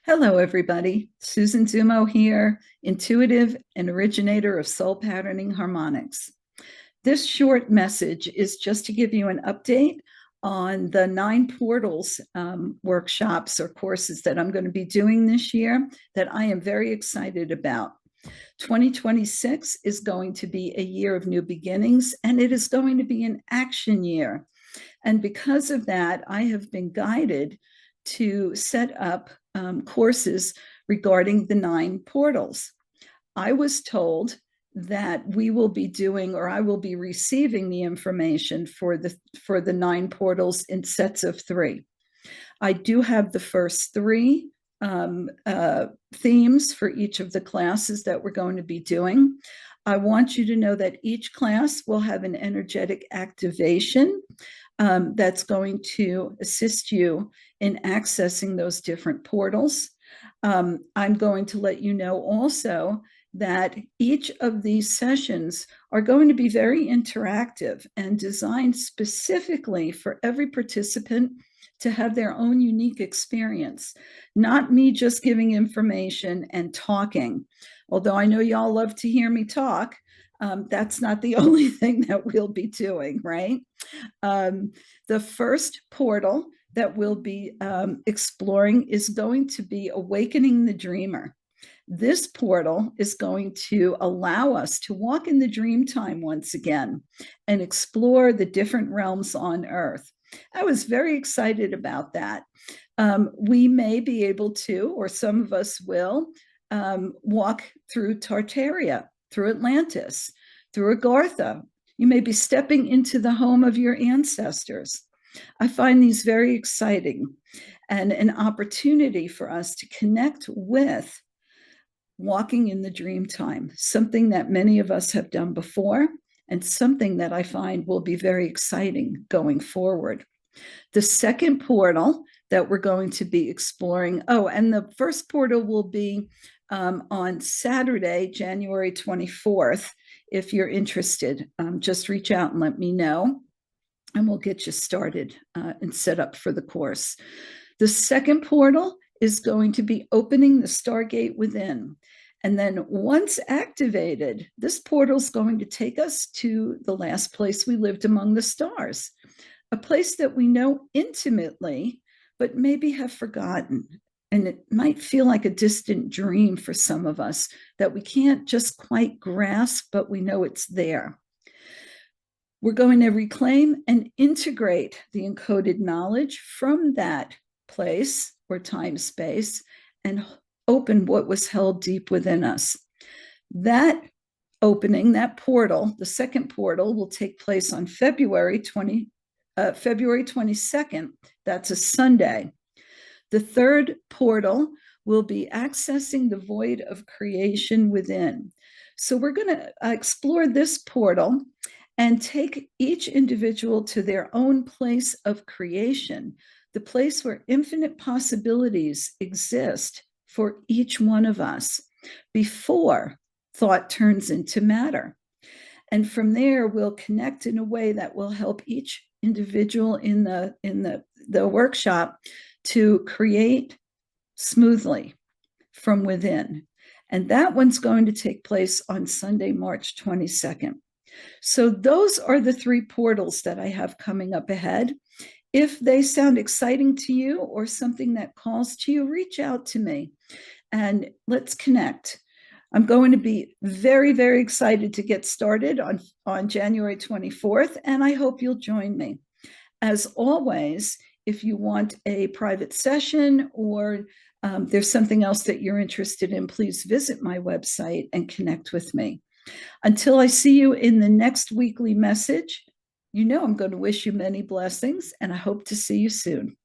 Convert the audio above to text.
Hello, everybody. Susan Zumo here, intuitive and originator of Soul Patterning Harmonics. This short message is just to give you an update on the 9 portals workshops or courses that I'm going to be doing this year that I am very excited about. 2026 is going to be a year of new beginnings, and it is going to be an action year. And because of that, I have been guided to set up courses regarding the 9 portals. I was told that we will be doing, or I will be receiving the information for the 9 portals in sets of 3. I do have the first 3 themes for each of the classes that we're going to be doing. I want you to know that each class will have an energetic activation that's going to assist you in accessing those different portals. I'm going to let you know also that each of these sessions are going to be very interactive and designed specifically for every participant to have their own unique experience, not me just giving information and talking. Although I know y'all love to hear me talk, that's not the only thing that we'll be doing, right? The first portal that we'll be exploring is going to be Awakening the Dreamer. This portal is going to allow us to walk in the dream time once again and explore the different realms on Earth. I was very excited about that. We may be able to, or some of us will, walk through Tartaria, through Atlantis, through Agartha. You may be stepping into the home of your ancestors. I find these very exciting and an opportunity for us to connect with walking in the dream time, something that many of us have done before and something that I find will be very exciting going forward. The second portal that we're going to be exploring, and the first portal will be on Saturday, January 24th. If you're interested, just reach out and let me know, and we'll get you started and set up for the course. The second portal is going to be Opening the Stargate Within. And then once activated, this portal is going to take us to the last place we lived among the stars, a place that we know intimately, but maybe have forgotten. And it might feel like a distant dream for some of us that we can't just quite grasp, but we know it's there. We're going to reclaim and integrate the encoded knowledge from that place or time space and open what was held deep within us. That opening, that portal, the second portal, will take place on February 22nd. That's a Sunday. The third portal will be accessing the void of creation within. So we're going to explore this portal and take each individual to their own place of creation, the place where infinite possibilities exist for each one of us before thought turns into matter. And from there, we'll connect in a way that will help each individual in the workshop to create smoothly from within. And that one's going to take place on Sunday, March 22nd. So those are the 3 portals that I have coming up ahead. If they sound exciting to you or something that calls to you, reach out to me and let's connect. I'm going to be very, very excited to get started on January 24th, and I hope you'll join me. As always, if you want a private session or there's something else that you're interested in, please visit my website and connect with me. Until I see you in the next weekly message, I'm going to wish you many blessings, and I hope to see you soon.